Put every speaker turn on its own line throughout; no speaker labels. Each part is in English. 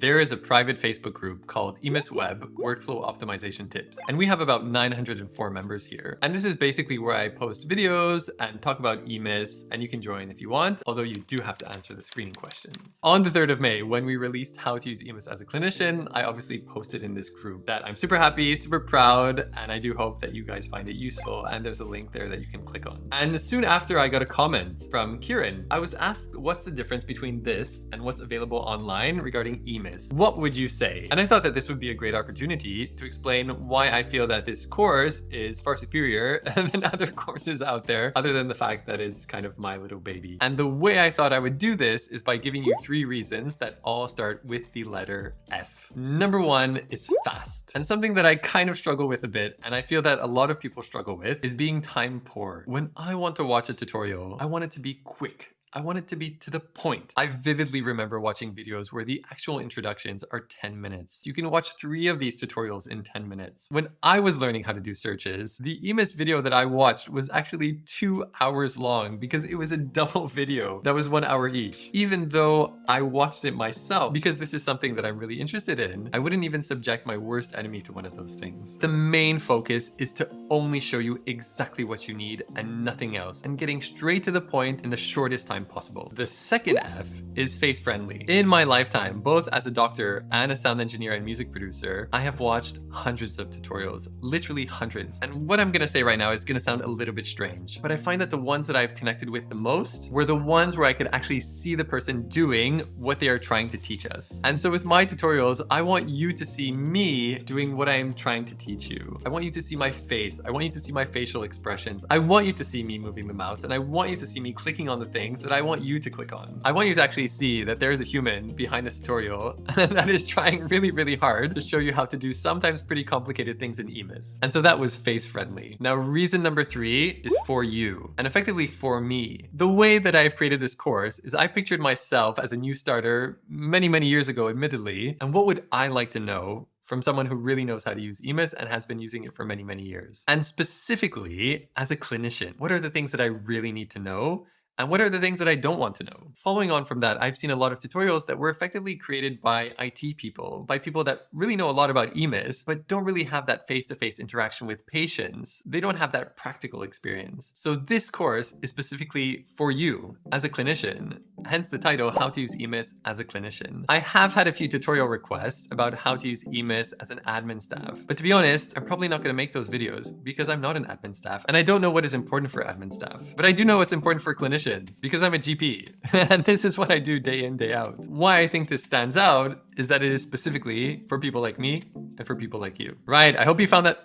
There is a private Facebook group called EMIS Web Workflow Optimization Tips, and we have about 904 members here. And this is basically where I post videos and talk about EMIS, and you can join if you want, although you do have to answer the screening questions. On the 3rd of May, when we released how to use EMIS as a clinician, I obviously posted in this group that I'm super happy, super proud, and I do hope that you guys find it useful, and there's a link there that you can click on. And soon after, I got a comment from Kieran. I was asked what's the difference between this and what's available online regarding EMIS. What would you say? And I thought that this would be a great opportunity to explain why I feel that this course is far superior than other courses out there, other than the fact that it's kind of my little baby. And the way I thought I would do this is by giving you 3 reasons that all start with the letter F. Number 1 is fast. And something that I kind of struggle with a bit, and I feel that a lot of people struggle with, is being time poor. When I want to watch a tutorial, I want it to be quick. I want it to be to the point. I vividly remember watching videos where the actual introductions are 10 minutes. You can watch 3 of these tutorials in 10 minutes. When I was learning how to do searches, the EMIS video that I watched was actually 2 hours long because it was a double video that was 1 hour each. Even though I watched it myself, because this is something that I'm really interested in, I wouldn't even subject my worst enemy to one of those things. The main focus is to only show you exactly what you need and nothing else, and getting straight to the point in the shortest time possible. The second F is face friendly. In my lifetime, both as a doctor and a sound engineer and music producer, I have watched hundreds of tutorials, literally hundreds. And what I'm gonna say right now is gonna sound a little bit strange, but I find that the ones that I've connected with the most were the ones where I could actually see the person doing what they are trying to teach us. And so with my tutorials, I want you to see me doing what I am trying to teach you. I want you to see my face. I want you to see my facial expressions. I want you to see me moving the mouse, and I want you to see me clicking on the things that I want you to click on. I want you to actually see that there's a human behind this tutorial that is trying really, really hard to show you how to do sometimes pretty complicated things in EMIS. And so that was face friendly. Now, reason number 3 is for you, and effectively for me. The way that I've created this course is I pictured myself as a new starter many, many years ago, admittedly, and what would I like to know from someone who really knows how to use EMIS and has been using it for many, many years. And specifically, as a clinician, what are the things that I really need to know? And what are the things that I don't want to know? Following on from that, I've seen a lot of tutorials that were effectively created by IT people, by people that really know a lot about EMIS, but don't really have that face-to-face interaction with patients. They don't have that practical experience. So this course is specifically for you as a clinician, hence the title, How to Use EMIS as a Clinician. I have had a few tutorial requests about how to use EMIS as an admin staff, but to be honest, I'm probably not gonna make those videos because I'm not an admin staff, and I don't know what is important for admin staff, but I do know what's important for clinicians, because I'm a GP and this is what I do day in, day out. Why I think this stands out is that it is specifically for people like me and for people like you. Right, I hope you found that.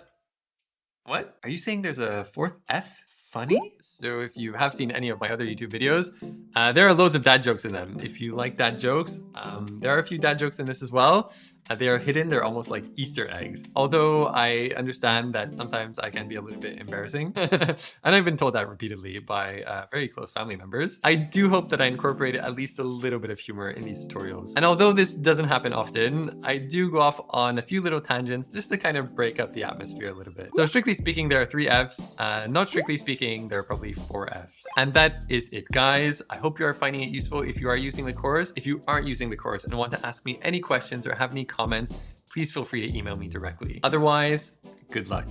What? Are you saying there's a 4th F? Funny? So if you have seen any of my other YouTube videos, there are loads of dad jokes in them. If you like dad jokes, there are a few dad jokes in this as well. They are hidden, they're almost like Easter eggs. Although I understand that sometimes I can be a little bit embarrassing. And I've been told that repeatedly by very close family members. I do hope that I incorporate at least a little bit of humor in these tutorials. And although this doesn't happen often, I do go off on a few little tangents just to kind of break up the atmosphere a little bit. So strictly speaking, there are 3 Fs. Not strictly speaking, there are probably 4 Fs. And that is it, guys. I hope you are finding it useful if you are using the course. If you aren't using the course and want to ask me any questions or have any comments, please feel free to email me directly. Otherwise, good luck.